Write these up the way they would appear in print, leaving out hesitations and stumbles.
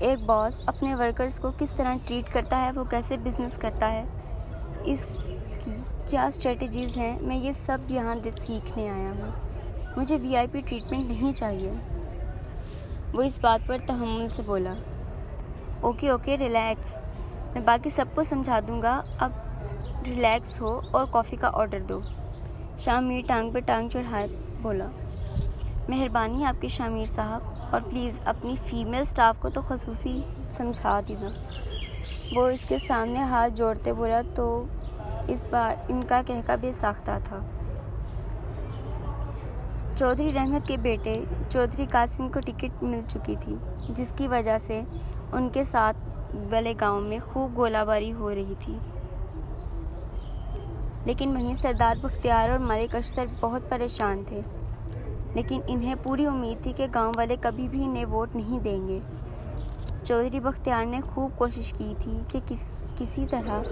ایک باس اپنے ورکرز کو کس طرح ٹریٹ کرتا ہے، وہ کیسے بزنس کرتا ہے، اس کی کیا اسٹریٹجیز ہیں، میں یہ سب یہاں سیکھنے آیا ہوں۔ مجھے VIP ٹریٹمنٹ نہیں چاہیے۔ وہ اس بات پر تحمل سے بولا۔ اوکے ریلیکس، میں باقی سب کو سمجھا دوں گا، اب ریلیکس ہو اور کافی کا آرڈر دو۔ شامیر ٹانگ پر ٹانگ چڑھائے بولا۔ مہربانی آپ کی شامیر صاحب، اور پلیز اپنی فیمیل سٹاف کو تو خصوصی سمجھا دینا۔ وہ اس کے سامنے ہاتھ جوڑتے بولا تو اس بار ان کا کہکا بے ساختہ تھا۔ چودھری رحمت کے بیٹے چودھری قاسم کو ٹکٹ مل چکی تھی، جس کی وجہ سے ان کے ساتھ والے گاؤں میں خوب گولہ باری ہو رہی تھی۔ لیکن وہیں سردار بختیار اور ملک اشتر بہت پریشان تھے، لیکن انہیں پوری امید تھی کہ گاؤں والے کبھی بھی انہیں ووٹ نہیں دیں گے۔ چودھری بختیار نے خوب کوشش کی تھی کہ کسی طرح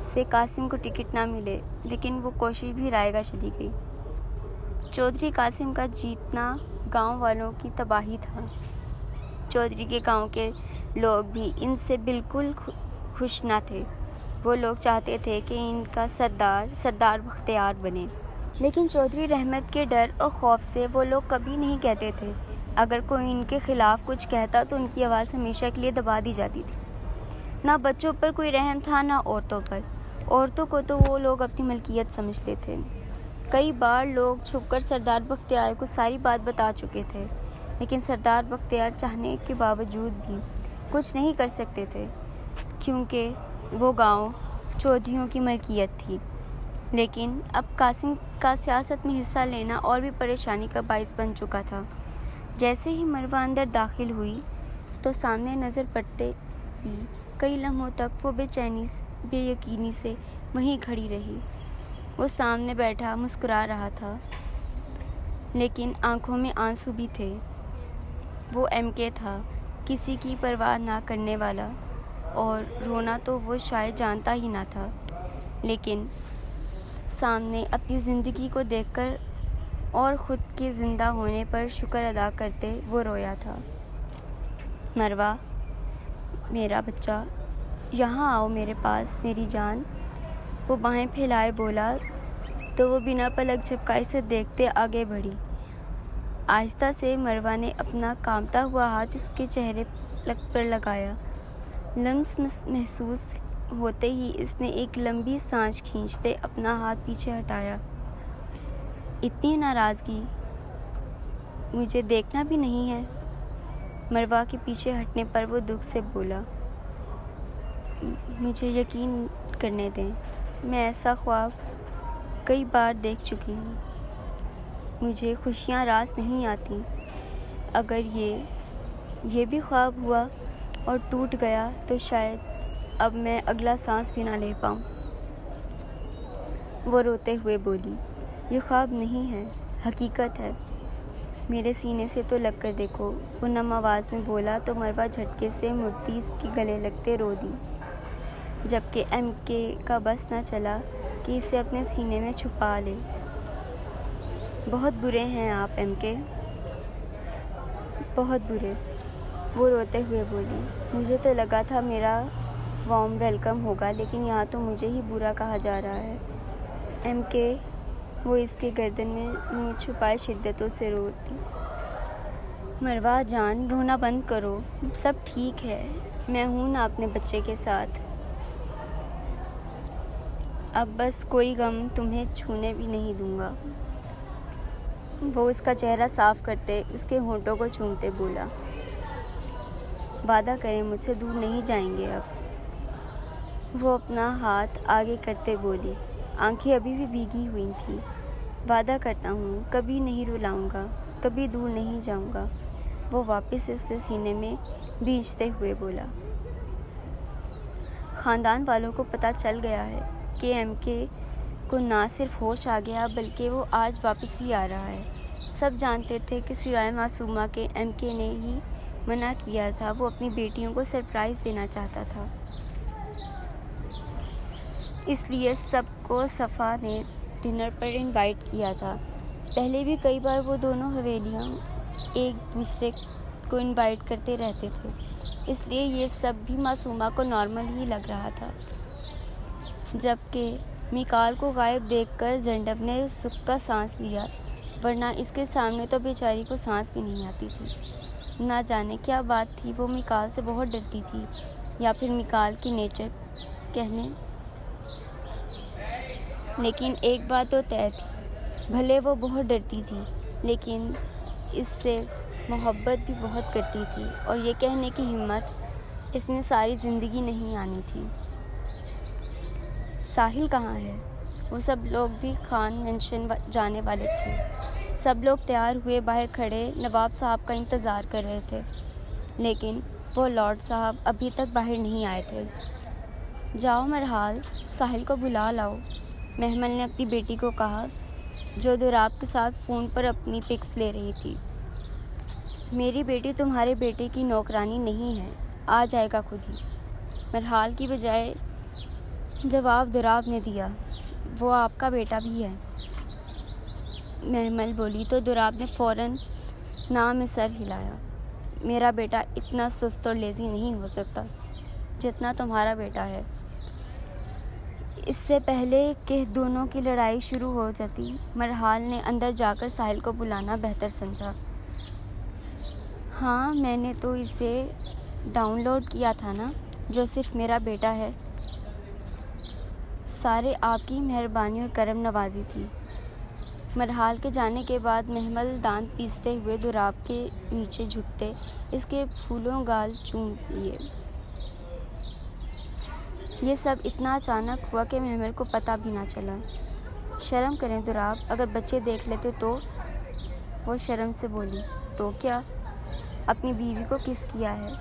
سے قاسم کو ٹکٹ نہ ملے، لیکن وہ کوشش بھی رائے گاں چلی گئی۔ چودھری قاسم کا جیتنا گاؤں والوں کی تباہی تھا۔ چودھری کے گاؤں کے لوگ بھی ان سے بالکل خوش نہ تھے۔ وہ لوگ چاہتے تھے کہ ان کا سردار بختیار بنے، لیکن چودھری رحمت کے ڈر اور خوف سے وہ لوگ کبھی نہیں کہتے تھے۔ اگر کوئی ان کے خلاف کچھ کہتا تو ان کی آواز ہمیشہ کے لیے دبا دی جاتی تھی۔ نہ بچوں پر کوئی رحم تھا، نہ عورتوں پر۔ عورتوں کو تو وہ لوگ اپنی ملکیت سمجھتے تھے۔ کئی بار لوگ چھپ کر سردار بختیار کو ساری بات بتا چکے تھے، لیکن سردار بختیار چاہنے کے باوجود بھی کچھ نہیں کر سکتے تھے، کیونکہ وہ گاؤں چودھریوں کی ملکیت تھی۔ لیکن اب قاسم کا سیاست میں حصہ لینا اور بھی پریشانی کا باعث بن چکا تھا۔ جیسے ہی مروہ اندر داخل ہوئی تو سامنے نظر پڑتے ہی کئی لمحوں تک وہ بے یقینی سے وہیں کھڑی رہی۔ وہ سامنے بیٹھا مسکرا رہا تھا، لیکن آنکھوں میں آنسو بھی تھے۔ وہ MK تھا، کسی کی پرواہ نہ کرنے والا، اور رونا تو وہ شاید جانتا ہی نہ تھا، لیکن سامنے اپنی زندگی کو دیکھ کر اور خود کے زندہ ہونے پر شکر ادا کرتے وہ رویا تھا۔ مروہ، میرا بچہ، یہاں آؤ میرے پاس میری جان، وہ باہیں پھیلائے بولا تو وہ بنا پلک جھپکائے اسے دیکھتے آگے بڑھی۔ آہستہ سے مروہ نے اپنا کانپتا ہوا ہاتھ اس کے چہرے پر لگایا۔ لمس محسوس ہوتے ہی اس نے ایک لمبی سانس کھینچتے اپنا ہاتھ پیچھے ہٹایا۔ اتنی ناراضگی، مجھے دیکھنا بھی نہیں ہے؟ مروہ کے پیچھے ہٹنے پر وہ دکھ سے بولا۔ مجھے یقین کرنے دیں، میں ایسا خواب کئی بار دیکھ چکی ہوں۔ مجھے خوشیاں راس نہیں آتی۔ اگر یہ بھی خواب ہوا اور ٹوٹ گیا تو شاید اب میں اگلا سانس بھی نہ لے پاؤں۔ وہ روتے ہوئے بولی، یہ خواب نہیں ہے، حقیقت ہے، میرے سینے سے تو لگ کر دیکھو۔ وہ نم آواز میں بولا تو مروہ جھٹکے سے مڑتی اس کے گلے لگتے رو دی، جبکہ MK کا بس نہ چلا کہ اسے اپنے سینے میں چھپا لے۔ بہت برے ہیں آپ MK، بہت برے، وہ روتے ہوئے بولی۔ مجھے تو لگا تھا میرا وارم ویلکم ہوگا، لیکن یہاں تو مجھے ہی برا کہا جا رہا ہے۔ MK، وہ اس کے گردن میں منہ چھپائے شدتوں سے روتی۔ مروہ جان، رونا بند کرو، سب ٹھیک ہے، میں ہوں نا اپنے بچے کے ساتھ۔ اب بس کوئی غم تمہیں چھونے بھی نہیں دوں گا۔ وہ اس کا چہرہ صاف کرتے اس کے ہونٹوں کو چومتے بولا۔ وعدہ کریں مجھ سے دور نہیں جائیں گے اب۔ وہ اپنا ہاتھ آگے کرتے بولی، آنکھیں ابھی بھی بھیگی ہوئی تھیں۔ وعدہ کرتا ہوں، کبھی نہیں رلاؤں گا، کبھی دور نہیں جاؤں گا، وہ واپس اس کے سینے میں بھیجتے ہوئے بولا۔ خاندان والوں کو پتہ چل گیا ہے کہ MK کو نہ صرف ہوش آ گیا بلکہ وہ آج واپس بھی آ رہا ہے۔ سب جانتے تھے کہ سوائے معصومہ کے MK نے ہی منع کیا تھا، وہ اپنی بیٹیوں کو سرپرائز دینا چاہتا تھا۔ اس لیے سب کو صفا نے ڈنر پر انوائٹ کیا تھا۔ پہلے بھی کئی بار وہ دونوں حویلیاں ایک دوسرے کو انوائٹ کرتے رہتے تھے، اس لیے یہ سب بھی معصومہ کو نارمل ہی لگ رہا تھا۔ جبکہ میکال کو غائب دیکھ کر زینب نے سکھ کا سانس لیا، ورنہ اس کے سامنے تو بیچاری کو سانس بھی نہیں آتی تھی۔ نہ جانے کیا بات تھی، وہ میکال سے بہت ڈرتی تھی، یا پھر میکال کی نیچر کہنے۔ لیکن ایک بات تو طے تھی، بھلے وہ بہت ڈرتی تھی لیکن اس سے محبت بھی بہت کرتی تھی، اور یہ کہنے کی ہمت اس میں ساری زندگی نہیں آنی تھی۔ ساحل کہاں ہے؟ وہ سب لوگ بھی خان مینشن جانے والے تھے۔ سب لوگ تیار ہوئے باہر کھڑے نواب صاحب کا انتظار کر رہے تھے، لیکن وہ لارڈ صاحب ابھی تک باہر نہیں آئے تھے۔ جاؤ مرحال، ساحل کو بلا لاؤ، محمل نے اپنی بیٹی کو کہا، جو دوراب کے ساتھ فون پر اپنی پکس لے رہی تھی۔ میری بیٹی تمہارے بیٹے کی نوکرانی نہیں ہے، آ جائے گا خود ہی، مرحال کی بجائے جواب دوراب نے دیا۔ وہ آپ کا بیٹا بھی ہے، محمل بولی تو دوراب نے فوراً نام میں سر ہلایا۔ میرا بیٹا اتنا سست اور لیزی نہیں ہو سکتا جتنا تمہارا بیٹا ہے۔ اس سے پہلے کہ دونوں کی لڑائی شروع ہو جاتی، مرحال نے اندر جا کر ساحل کو بلانا بہتر سمجھا۔ ہاں، میں نے تو اسے ڈاؤن لوڈ کیا تھا نا، جو صرف میرا بیٹا ہے۔ سارے آپ کی مہربانی اور کرم نوازی تھی۔ مرحال کے جانے کے بعد محمل دانت پیستے ہوئے دوراب کے نیچے جھکتے اس کے پھولوں گال چوم لیے۔ یہ سب اتنا اچانک ہوا کہ محمل کو پتہ بھی نہ چلا۔ شرم کریں دوراب، اگر بچے دیکھ لیتے تو؟ وہ شرم سے بولی۔ تو کیا؟ اپنی بیوی کو کس کیا ہے،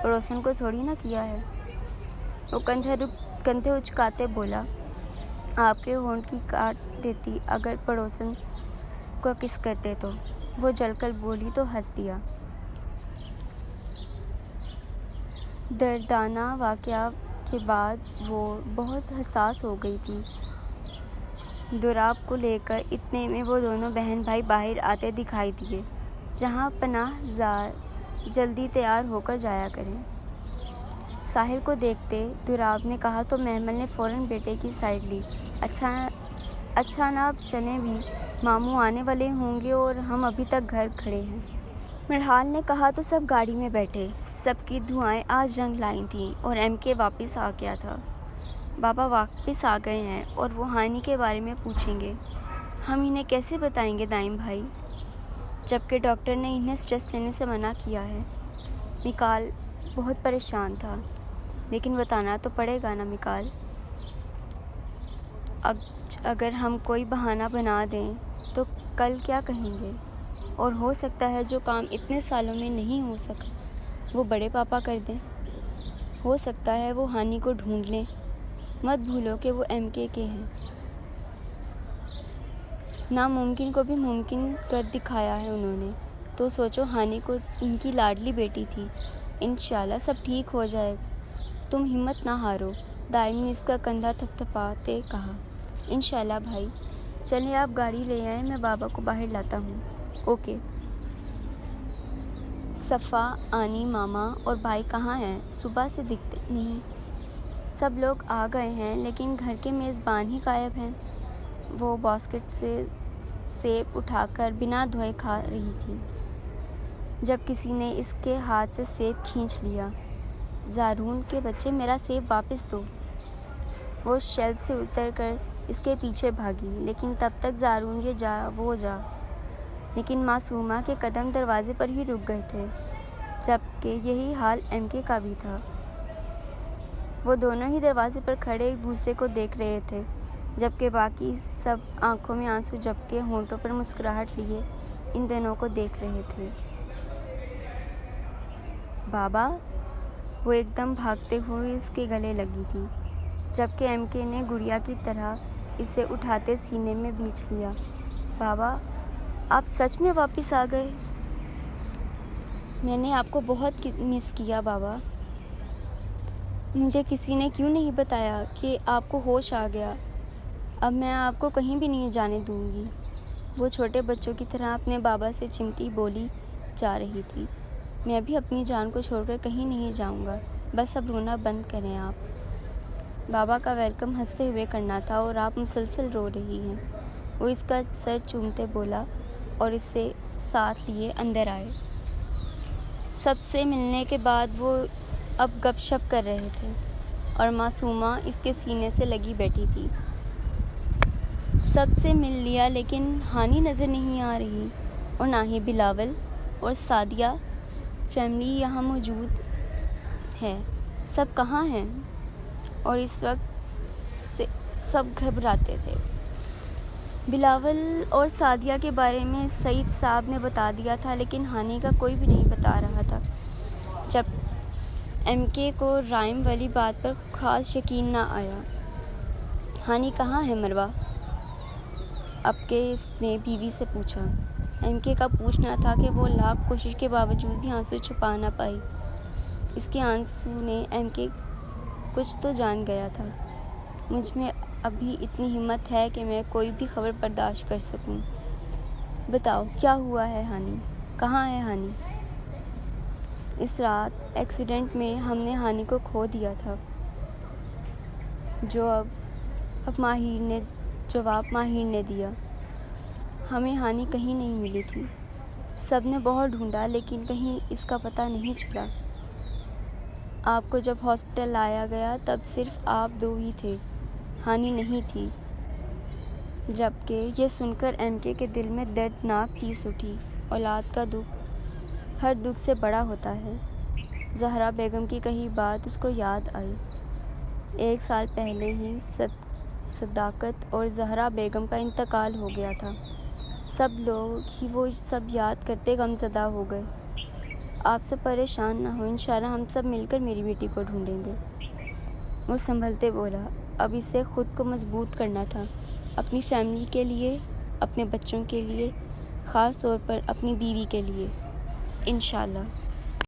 پڑوسن کو تھوڑی نہ کیا ہے۔ وہ کندھے اچکاتے بولا، آپ کے ہونٹ کی کاٹ دیتی اگر پڑوسن کو کس کرتے تو۔ وہ جل کر بولی تو ہنس دیا۔ دردانہ واقعہ کے بعد وہ بہت حساس ہو گئی تھی۔ دوراب کو لے کر اتنے میں وہ دونوں بہن بھائی باہر آتے دکھائی دیے۔ جہاں پناہ زار جلدی تیار ہو کر جایا کریں۔ ساحل کو دیکھتے دوراب نے کہا تو محمل نے فوراً بیٹے کی سائیڈ لی۔ اچھا نا، اب چلیں بھی، ماموں آنے والے ہوں گے اور ہم ابھی تک گھر کھڑے ہیں۔ مرحال نے کہا تو سب گاڑی میں بیٹھے۔ سب کی دعائیں آج رنگ لائی تھیں اور ایم کے واپس آ گیا تھا۔ بابا واپس آ گئے ہیں اور وہ ہانی کے بارے میں پوچھیں گے، ہم انہیں کیسے بتائیں گے دائم بھائی، جبکہ ڈاکٹر نے انہیں سٹریس لینے سے منع کیا ہے۔ میکال بہت پریشان تھا، لیکن بتانا تو پڑے گا نا میکال۔ اگر ہم کوئی بہانہ بنا دیں تو کل کیا کہیں گے، اور ہو سکتا ہے جو کام اتنے سالوں میں نہیں ہو سکا وہ بڑے پاپا کر دیں۔ ہو سکتا ہے وہ ہانی کو ڈھونڈ لیں۔ مت بھولو کہ وہ ایم کے ہیں۔ ناممکن کو بھی ممکن کر دکھایا ہے انہوں نے، تو سوچو ہانی کو ان کی لاڈلی بیٹی تھی۔ انشاءاللہ سب ٹھیک ہو جائے، تم ہمت نہ ہارو، دائم نے اس کا کندھا تھپتھپاتے کہا۔ انشاءاللہ بھائی، چلیں آپ گاڑی لے آئیں، میں بابا کو باہر لاتا ہوں۔ اوکے۔ صفا، آنی، ماما اور بھائی کہاں ہیں؟ صبح سے دکھتے نہیں۔ سب لوگ آ گئے ہیں لیکن گھر کے میزبان ہی غائب ہیں۔ وہ باسکٹ سے سیب اٹھا کر بنا دھوئے کھا رہی تھی جب کسی نے اس کے ہاتھ سے سیب کھینچ لیا۔ زارون کے بچے، میرا سیب واپس دو۔ وہ شیلف سے اتر کر اس کے پیچھے بھاگی، لیکن تب تک زارون یہ جا وہ جا، لیکن معصومہ کے قدم دروازے پر ہی رک گئے تھے، جبکہ یہی حال ایم کے کا بھی تھا۔ وہ دونوں ہی دروازے پر کھڑے ایک دوسرے کو دیکھ رہے تھے، جبکہ باقی سب آنکھوں میں آنسو جبکہ ہونٹوں پر مسکراہٹ لیے ان دونوں کو دیکھ رہے تھے۔ بابا، وہ ایک دم بھاگتے ہوئے اس کے گلے لگی تھی، جبکہ ایم کے نے گڑیا کی طرح اسے اٹھاتے سینے میں بیچ لیا۔ بابا، آپ سچ میں واپس آ گئے؟ میں نے آپ کو بہت مس کیا بابا۔ مجھے کسی نے کیوں نہیں بتایا کہ آپ کو ہوش آ گیا؟ اب میں آپ کو کہیں بھی نہیں جانے دوں گی۔ وہ چھوٹے بچوں کی طرح اپنے بابا سے چمٹی بولی جا رہی تھی۔ میں بھی اپنی جان کو چھوڑ کر کہیں نہیں جاؤں گا، بس اب رونا بند کریں آپ۔ بابا کا ویلکم ہنستے ہوئے کرنا تھا اور آپ مسلسل رو رہی ہیں۔ وہ اس کا سر چومتے بولا اور اس سے ساتھ لیے اندر آئے۔ سب سے ملنے کے بعد وہ اب گپ شپ کر رہے تھے اور معصومہ اس کے سینے سے لگی بیٹھی تھی۔ سب سے مل لیا لیکن ہانی نظر نہیں آ رہی، اور نہ ہی بلاول اور سعدیہ۔ فیملی یہاں موجود ہے، سب کہاں ہیں؟ اور اس وقت سب گھبراتے تھے۔ بلاول اور سعدیہ کے بارے میں سعید صاحب نے بتا دیا تھا، لیکن ہانی کا کوئی بھی نہیں بتا رہا تھا۔ جب ایم کے کو رائم والی بات پر خاص یقین نہ آیا۔ ہانی کہاں ہے مروہ؟ اب کے اس نے بیوی سے پوچھا۔ ایم کے کا پوچھنا تھا کہ وہ لاکھ کوشش کے باوجود بھی آنسو چھپا نہ پائی۔ اس کے آنسو نے ایم کے کچھ تو جان گیا تھا۔ مجھ میں ابھی اتنی ہمت ہے کہ میں کوئی بھی خبر برداشت کر سکوں۔ بتاؤ کیا ہوا ہے ہانی؟ کہاں ہے ہانی؟ اس رات ایکسیڈنٹ میں ہم نے ہانی کو کھو دیا تھا۔ جواب ماہر نے دیا۔ ہمیں ہانی کہیں نہیں ملی تھی۔ سب نے بہت ڈھونڈا لیکن کہیں اس کا پتہ نہیں چلا۔ آپ کو جب ہاسپٹل لایا گیا تب صرف آپ دو ہی تھے، ہانی نہیں تھی۔ جبکہ یہ سن کر ایم کے دل میں دردناک ٹیس اٹھی۔ اولاد کا دکھ ہر دکھ سے بڑا ہوتا ہے۔ زہرا بیگم کی کہی بات اس کو یاد آئی۔ 1 سال پہلے ہی صداقت اور زہرا بیگم کا انتقال ہو گیا تھا۔ سب لوگ ہی وہ سب یاد کرتے غمزدہ ہو گئے۔ آپ سب پریشان نہ ہو، انشاءاللہ ہم سب مل کر میری بیٹی کو ڈھونڈیں گے۔ وہ سنبھلتے بولا، اب اسے خود کو مضبوط کرنا تھا، اپنی فیملی کے لیے، اپنے بچوں کے لیے، خاص طور پر اپنی بیوی کے لیے۔ انشاءاللہ